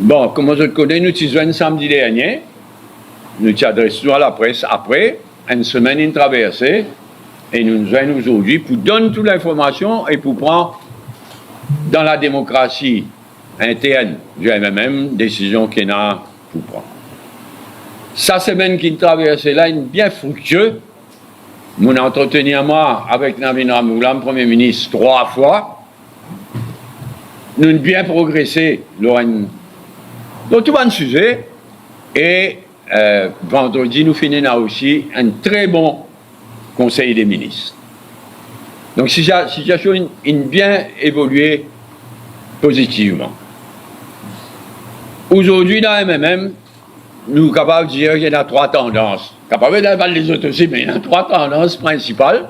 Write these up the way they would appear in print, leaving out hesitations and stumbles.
Bon, comme je connais, nous t'y joignons samedi dernier. Nous t'y adressons à la presse après, une semaine in traversée, et nous nous joignons aujourd'hui pour donner toute l'information et pour prendre dans la démocratie interne du MMM décision qu'il y a pour prendre. Sa semaine qui traversée là, une bien fructueuse. Mon entretenu à moi avec Navin Ramgoolam, Premier ministre, 3 fois. Nous avons bien progressé, Lorraine, dans tout un sujet. Et vendredi, nous finissons aussi un très bon Conseil des ministres. Donc, situation a bien évolué positivement. Aujourd'hui, dans le MMM, nous sommes capables de dire qu'il y a 3 tendances. Capable d'avoir les autres aussi, mais il y a 3 tendances principales.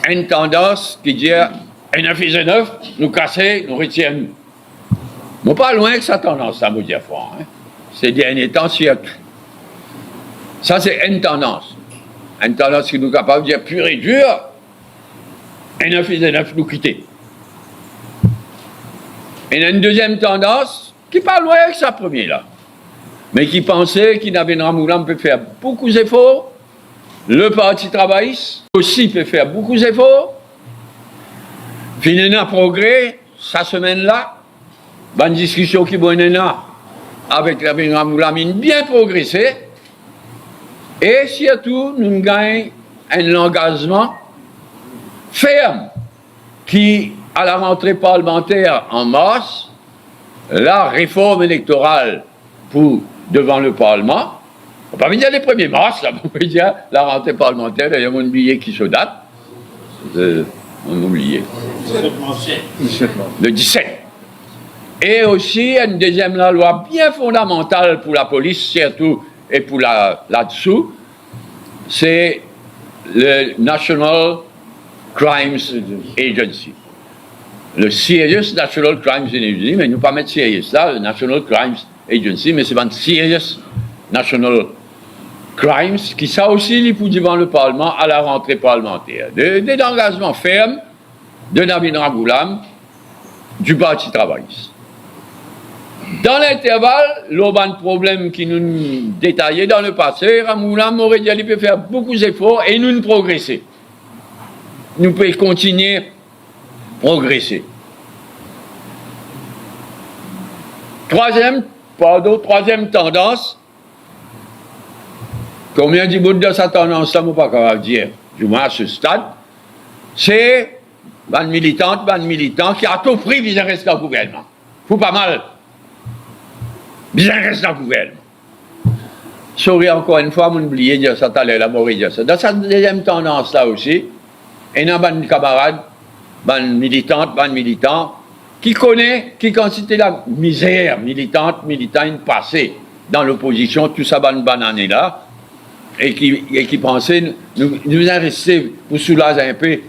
Une tendance qui dit N9 et 9, nous casser, nous retiennent. Mais pas loin que cette tendance, ça me dit fort. Hein. Ces derniers temps, surtout. Ça, c'est une tendance. Une tendance qui nous est capable de dire pur et dur, N9 et 9, nous quitter. Et il y a une deuxième tendance qui n'est pas loin que sa première là. Mais qui pensait qu'il n'avait Ramgoolam peut faire beaucoup d'efforts, le Parti travailliste aussi peut faire beaucoup d'efforts, finalement progrès, sa semaine-là, bonne discussion qui est avec Navin Ramgoolam, il a bien progressé, et surtout, nous gagnons un engagement ferme qui, à la rentrée parlementaire en mars, la réforme électorale devant le Parlement, on peut pas dire les 1er mars, là, on peut dire la rentrée parlementaire, d'ailleurs, on a oublié qui se date. On a oublié. Le 17. Et aussi, une deuxième loi bien fondamentale pour la police, surtout, et pour là-dessous, c'est le National Crimes Agency. Le Serious National Crimes Agency, mais nous pas mettre serious là, le National Crimes Agency, mais c'est un Serious National Crimes, qui ça aussi, il pour devant le Parlement à la rentrée parlementaire. Des engagements fermes de Navin Ramgoolam, du Parti travailliste. Dans l'intervalle, l'autre problème qui nous détaillait dans le passé, Ramgoolam aurait dit qu'il peut faire beaucoup d'efforts et nous progresser. Nous pouvons continuer à progresser. Troisième tendance, combien du bout de cette tendance-là, je ne peux pas capable de dire, du moins à ce stade, c'est une militant qui a tout pris vis-à-vis rester dans le gouvernement. Faut pas mal. Vis-à-vis rester dans le gouvernement. Sorry, encore une fois, mon oublié de dire ça, t'allais la mourir dire ça. Dans cette deuxième tendance-là aussi, il y a un camarade, une militant, qui connaît, qui constitue la misère militant passée dans l'opposition, tout ça, banane là, et qui pensait nous investir pour soulager un peu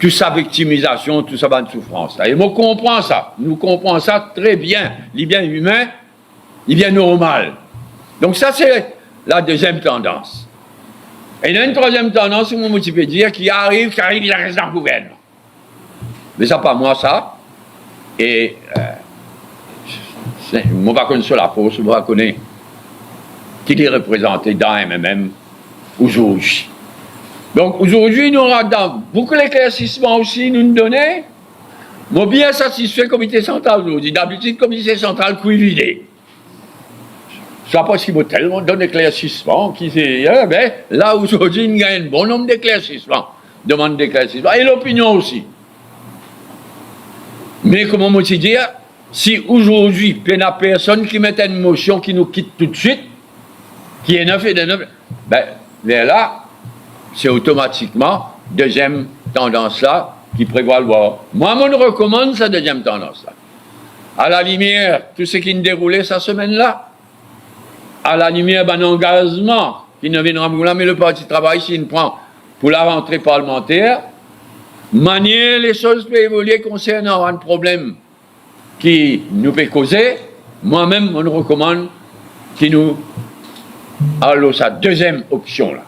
toute sa victimisation, toute sa bonne souffrance. Et nous comprenons ça très bien. Il est bien humain, il est bien normal. Donc ça, c'est la deuxième tendance. Et il y a une troisième tendance, où je peux dire, qui arrive, il reste dans le gouvernement. Mais ça, pas moi, ça. Et je ne vais pas connaître la pause, je vais connaître qui est représenté dans MMM aujourd'hui. Donc aujourd'hui, nous avons beaucoup d'éclaircissements aussi, nous donner. Moi, bien satisfait comité central aujourd'hui. D'habitude, comité central cuividé. Je ne sais pas s'il m'a tellement donné d'éclaircissements, mais là aujourd'hui, il y a un bon nombre d'éclaircissements, demande d'éclaircissements, et l'opinion aussi. Mais comment moi te dire, si aujourd'hui, il n'y a personne qui met une motion qui nous quitte tout de suite, qui est 9 et de 9, ben là, c'est automatiquement deuxième tendance-là qui prévoit le voir. Moi, je recommande cette deuxième tendance-là. À la lumière, tout ce qui nous déroulait cette semaine-là, à la lumière d'un engagement qui ne viendra pas, mais le Parti travail, s'il prend pour la rentrée parlementaire, manier les choses peuvent évoluer concernant un problème qui nous peut causer. Moi-même, on recommande qu'il nous allons sa deuxième option là.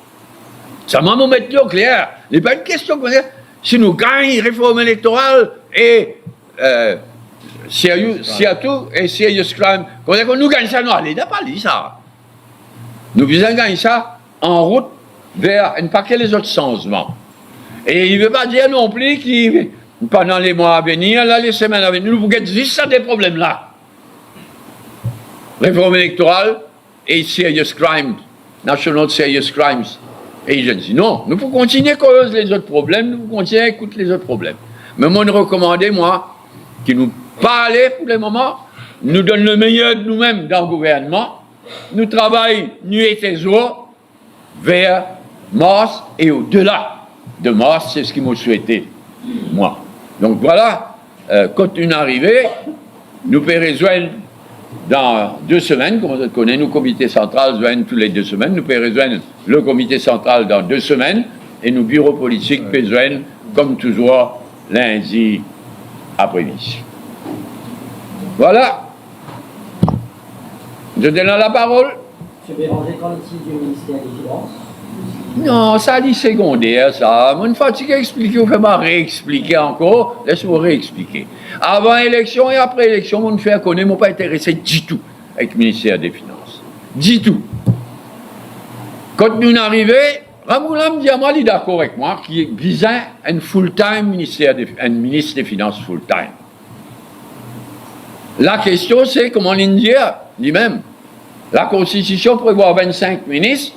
Ça m'a mis au clair. Il n'y a pas une question comme ça. Si nous gagnons réforme électorale et surtout, et serious crime. Quand nous gagnons ça, nous allons pas lire ça. Nous visons gagner ça en route vers un paquet les autres changements. Et il ne veut pas dire non plus que pendant les mois à venir, là, les semaines à venir, nous vous juste ça des problèmes là. Réforme électorale et serious crimes, National Serious Crimes Agency. Non, nous pouvons continuer à causer les autres problèmes, nous pouvons continuer à écouter les autres problèmes. Mais moi, je recommande, moi, qui nous parle pour le moment, nous donne le meilleur de nous-mêmes dans le gouvernement, nous travaillons nuit et jour vers Mars et au-delà de Mars, c'est ce qu'ils m'ont souhaité, moi. Donc voilà, quand une arrivée, nous pouvons rejoindre dans 2 semaines, comme on connaît, nous, comité central, joignent tous les 2 semaines, nous pouvons rejoindre le comité central dans 2 semaines, et nos bureaux politiques peuvent joindre, comme toujours, lundi après-midi. Voilà. Je donne la parole. M. Béranger, qu'en est-il du ministère des Finances? Non, ça dit secondaire, ça. Moi, une fois que expliqué, on fait pas réexpliquer encore. Laisse-moi réexpliquer. Avant élection et après élection, on me fait connaître, moi pas intéressé du tout avec le ministère des Finances. Du tout. Quand nous arrivons, Ramoulam me dit à moi, il est d'accord avec moi, qui visait un full-time un ministre des Finances full-time. La question, c'est, comme l'India lui-même, la Constitution prévoit 25 ministres,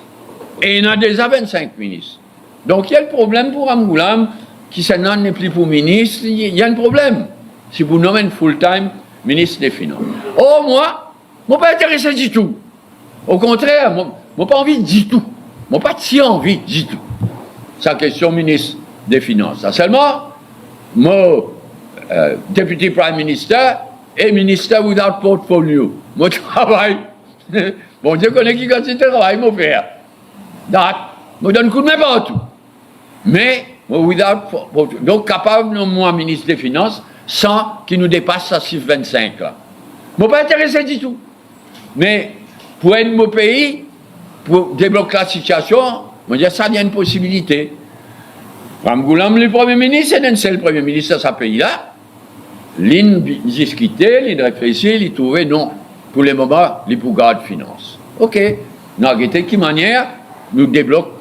et il y en a déjà 25 ministres. Donc il y a le problème pour Ramoulam, qui se nomme n'est plus pour ministre, il y a un problème. Si vous nommez un full-time ministre des Finances. Oh, moi, je ne suis pas intéressé du tout. Au contraire, moi, je n'ai pas envie du tout. Je n'ai pas si envie du tout. C'est la question ministre des Finances. Seulement, moi, député Prime Minister et ministère without portfolio. Moi, je travaille. Bon Dieu connaît qui quand c'est travail, mon père. Je me donne coup de main partout. Mais, donc capable de moi ministre des Finances sans qu'il nous dépasse à 6,25 là. Je ne suis pas intéressé du tout. Mais pour aider mon pays, pour débloquer la situation, je dis ça, il y a une possibilité. Ramgoulam, le Premier ministre, c'est le Premier ministre de ce pays-là. L'in discuter, l'in réfléchir, l'in trouver, non. Pour le moment, les pour garde finance. OK. Nous avons de quelle manière nous débloquons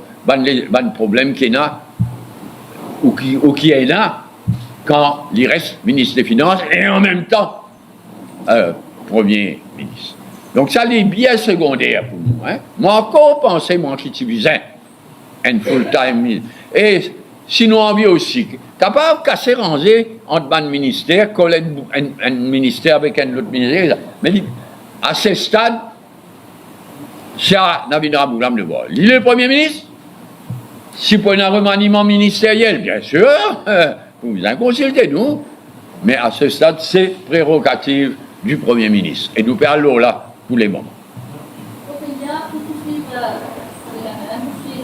les problèmes qu'il y a ou qui est là quand il reste ministre des Finances et en même temps Premier ministre. Donc ça, c'est bien secondaire pour nous. Hein. Moi encore pensé, moi qui utilisais un full-time ministre. Et sinon, envie aussi, capable de casser ranger entre un ministère, un ministère avec un autre ministère. Mais à ce stade, ça, Navid Ramoulam de voir. Il est le Premier ministre. Si pour un remaniement ministériel, bien sûr, vous en consultez, nous. Mais à ce stade, c'est prérogative du Premier ministre. Et nous parlons là tous les moments. Pour poursuivre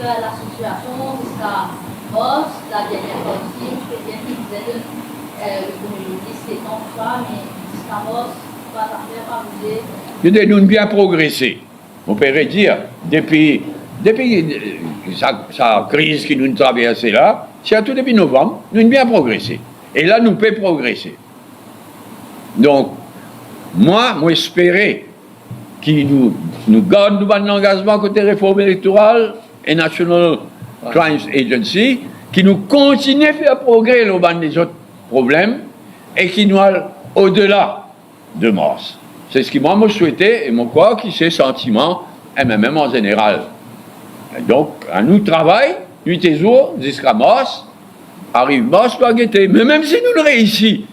la situation jusqu'à Mos, la dernière partie, quelqu'un qui disait le Premier ministre étant tout ça, mais jusqu'à Mos, pas d'affaire, pas bouger. Nous avons bien progressé. On pourrait dire, depuis sa crise qui nous traversait là, surtout depuis novembre, nous avons bien progressé. Et là, nous pouvons progresser. Donc, moi espérais qu'il nous garde un engagement côté réforme électorale et National Crimes Agency, qui nous continue à faire progrès au bas des autres problèmes et qui nous aille au-delà de Mars. C'est ce que moi me souhaitais et mon crois qui c'est sentiment MMM en général. Et donc, à nous travail, nuit et jour, jusqu'à Mars, arrive Mars, doit guetter. Mais même si nous le réussissons,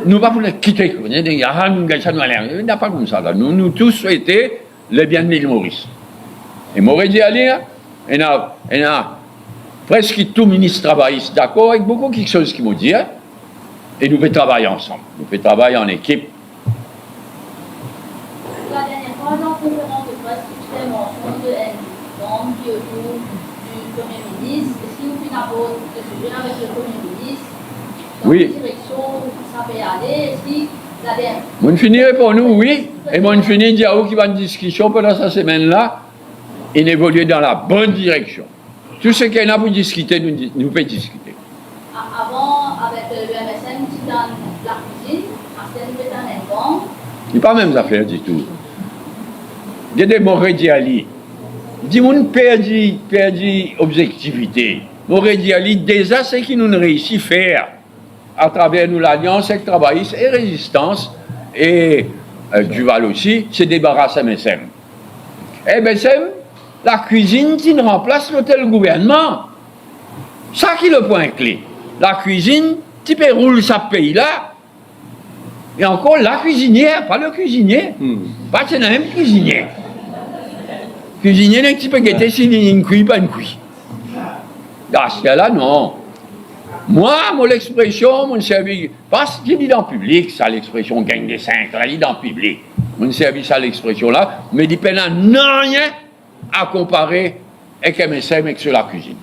nous ne pouvons pas quitter. Il n'y a pas comme ça. Là. Nous tous souhaitons le bien de l'île Maurice. Et m'aurait dit à lire, il y a presque tout ministre travailliste d'accord avec beaucoup quelque chose qui m'ont dit, hein, et nous pouvons travailler ensemble. Nous pouvons travailler en équipe. La dernière fois, dans la conférence de presse, tu fais mention de N qui est autour du Premier ministre. Est-ce qu'il vous fait d'abord de sujet avec le Premier ministre? Dans Oui. quelle direction ça peut aller? Est-ce qu'il la dernière? Moi, je finirai pour nous, oui. Et moi, je finis de dire qui va une discussion pendant cette semaine-là, il évolue dans la bonne direction. Tout ce qu'il y en a pour discuter, nous pouvons discuter. Avant, avec le MSN, tu dans la cuisine, après, nous faisons un C'est pas même affaire du tout. Il y a des mauvais dialis. Dis mon perdu objectivité. Mauvais dialis déjà c'est qui nous réussit faire à travers nous l'alliance avec travaillistes et résistance et Duval aussi, se débarrasser MSM. Et MSM, la cuisine qui remplace l'hôtel gouvernement. Ça qui est le point clé. La cuisine, tu peux rouler ce pays-là. Et encore la cuisinière, pas le cuisinier. Pas c'est la même cuisinière. Cuisinier, un petit peu guetter si une cuit, pas une cuit. Dans ce cas-là, non. Moi, mon expression, mon service, parce que je dis dans le public, ça l'expression gagne des 5, là, je dis dans le public. Mon service à l'expression-là, mais dit pendant rien à comparer avec MSM et sur la cuisine.